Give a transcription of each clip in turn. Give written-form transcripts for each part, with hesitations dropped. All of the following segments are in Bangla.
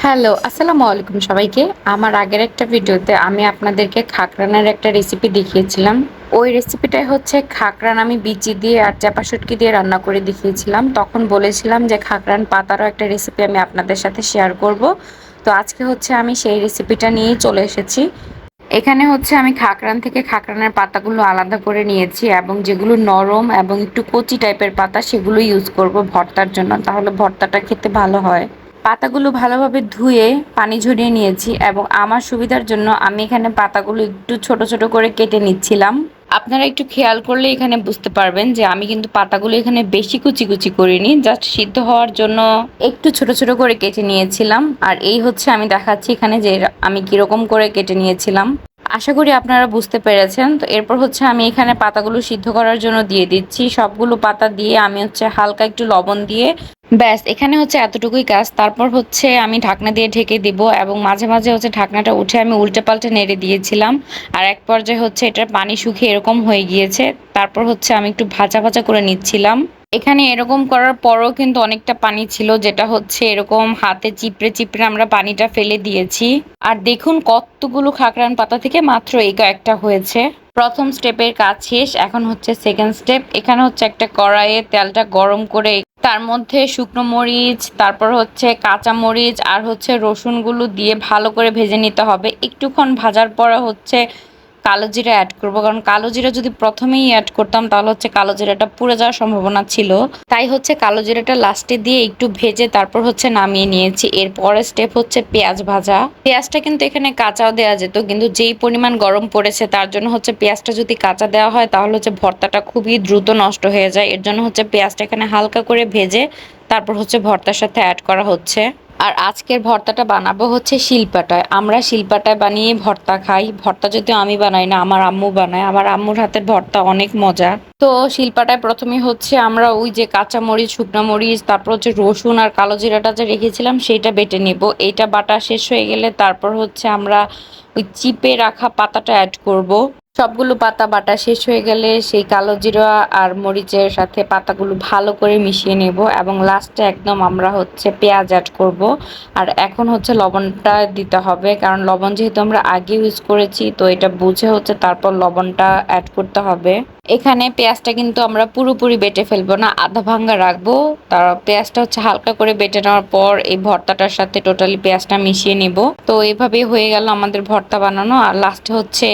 হ্যালো, আসসালামু আলাইকুম সবাইকে। আমার আগের একটা ভিডিওতে আমি আপনাদেরকে খাকরানের একটা রেসিপি দেখিয়েছিলাম। ওই রেসিপিটাই হচ্ছে খাকরান আমি বিচি দিয়ে আর চাপা শুটকি দিয়ে রান্না করে দেখিয়েছিলাম। তখন বলেছিলাম যে খাকরান পাতারও একটা রেসিপি আমি আপনাদের সাথে শেয়ার করব। তো আজকে হচ্ছে আমি সেই রেসিপিটা নিয়েই চলে এসেছি। এখানে হচ্ছে আমি খাকরান থেকে খাকরানের পাতাগুলো আলাদা করে নিয়েছি এবং যেগুলো নরম এবং একটু কচি টাইপের পাতা সেগুলো ইউজ করব ভর্তার জন্য, তাহলে ভর্তাটা খেতে ভালো হয়। পাতাগুলো ভালোভাবে ধুয়ে পানি ঝরিয়ে নিয়েছি এবং আমার সুবিধার জন্য আমি এখানে পাতাগুলো একটু ছোট ছোট করে কেটে নিচ্ছিলাম। আপনারা একটু খেয়াল করলে এখানে বুঝতে পারবেন যে আমি কিন্তু পাতাগুলো এখানে বেশি কুচি কুচি করিনি, জাস্ট সিদ্ধ হওয়ার জন্য একটু ছোট ছোট করে কেটে নিয়েছিলাম। আর এই হচ্ছে আমি দেখাচ্ছি এখানে যে আমি কিরকম করে কেটে নিয়েছিলাম। আশা করি আপনারা বুঝতে পেরেছেন। তো এরপর হচ্ছে আমি এখানে পাতাগুলো সিদ্ধ করার জন্য দিয়ে দিচ্ছি। সবগুলো পাতা দিয়ে আমি হচ্ছে হালকা একটু লবণ দিয়ে ব্যাস এখানে হচ্ছে এতটুকুই কাজ। তারপর হচ্ছে আমি ঢাকনা দিয়ে ঢেকে দিব এবং মাঝে মাঝে হচ্ছে ঢাকনাটা উঠে আমি উল্টে পাল্টে নেড়ে দিয়েছিলাম। আর এক পর্যায়ে হচ্ছে এটার পানি শুকিয়ে এরকম হয়ে গিয়েছে। তারপর হচ্ছে আমি একটু ভাজা ভাজা করে নিচ্ছিলাম। এখানে এরকম করার পরও কিন্তু অনেকটা পানি ছিল, যেটা হচ্ছে এরকম হাতে চিপড়ে চিপড়ে আমরা পানিটা ফেলে দিয়েছি। আর দেখুন কতগুলো খাকরান পাতা থেকে মাত্র এই কয়েকটা হয়েছে। প্রথম স্টেপের কাজ শেষ, এখন হচ্ছে সেকেন্ড স্টেপ। এখানে হচ্ছে একটা কড়াইয়ে তেলটা গরম করে তার মধ্যে শুকনো মরিচ, তারপর হচ্ছে কাঁচা মরিচ আর হচ্ছে রসুনগুলো দিয়ে ভালো করে ভেজে নিতে হবে। একটুক্ষণ ভাজার পরে হচ্ছে কালো জিরা অ্যাড করব, কারণ কালো জিরা যদি প্রথমেই অ্যাড করতাম তাহলে হচ্ছে কালো জিরাটা পুড়ে যাওয়ার সম্ভাবনা ছিল। তাই হচ্ছে কালো জিরাটা লাস্টে দিয়ে একটু ভেজে তারপর হচ্ছে নামিয়ে নিয়েছি। এরপরের স্টেপ হচ্ছে পেঁয়াজ ভাজা। পেঁয়াজটা কিন্তু এখানে কাঁচাও দেওয়া যেত, কিন্তু যেই পরিমাণ গরম পড়েছে তার জন্য হচ্ছে পেঁয়াজটা যদি কাঁচা দেওয়া হয় তাহলে হচ্ছে ভর্তাটা খুবই দ্রুত নষ্ট হয়ে যায়। এর জন্য হচ্ছে পেঁয়াজটা এখানে হালকা করে ভেজে তারপর হচ্ছে ভর্তার সাথে অ্যাড করা হচ্ছে। আর আজকের ভর্তাটা বানাবো হচ্ছে শিলপাটায়। আমরা শিলপাটায় বানিয়ে ভর্তা খাই। ভর্তা যদিও আমি বানাই না, আমার আম্মু বানায়। আমার আম্মুর হাতের ভর্তা অনেক মজা। তো শিলপাটায় প্রথমে হচ্ছে আমরা ওই যে কাঁচা মরিচ, শুকনো মরিচ, তারপর হচ্ছে রসুন আর কালো জিরাটা যে রেখেছিলাম সেইটা বেটে নেব। এইটা বাটা শেষ হয়ে গেলে তারপর হচ্ছে আমরা ওই চিপে রাখা পাতাটা অ্যাড করব। সবগুলো পাতা বাটা শেষ হয়ে গেলে সেই কালো জিরা আর মরিচের সাথে পাতাগুলো ভালো করে মিশিয়ে নেব এবং লাস্টে একদম আমরা হচ্ছে পেঁয়াজ অ্যাড করব। আর এখন হচ্ছে লবণটা দিতে হবে, কারণ লবণ যেহেতু আমরা আগে ইউজ করেছি তো এটা বুঝে হচ্ছে তারপর লবণটা অ্যাড করতে হবে। এখানে পেঁয়াজটা কিন্তু আমরা পুরোপুরি বেটে ফেলবো না, আধা ভাঙ্গা রাখবো। তার পেঁয়াজটা হচ্ছে হালকা করে বেটে নেওয়ার পর এই ভর্তাটার সাথে টোটালি পেঁয়াজটা মিশিয়ে নিব। তো এইভাবেই হয়ে গেল আমাদের ভর্তা বানানো। আর লাস্টে হচ্ছে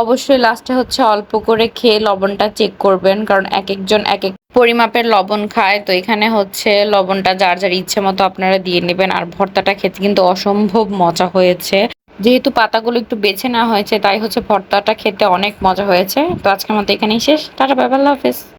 অবশ্যই লাস্টে হচ্ছে অল্প করে খেয়ে লবণটা চেক করবেন, কারণ এক একজন এক এক পরিমাপের লবণ খায়। তো এখানে হচ্ছে লবণটা যার যার ইচ্ছে মতো আপনারা দিয়ে নেবেন। আর ভর্তাটা খেতে কিন্তু অসম্ভব মজা হয়েছে। যেহেতু পাতাগুলো একটু বেছে নেওয়া হয়েছে তাই হচ্ছে ভর্তাটা খেতে অনেক মজা হয়েছে। তো আজকের মতো এখানেই শেষ। টাটা, বাই বাই, আল্লাহ হাফেজ।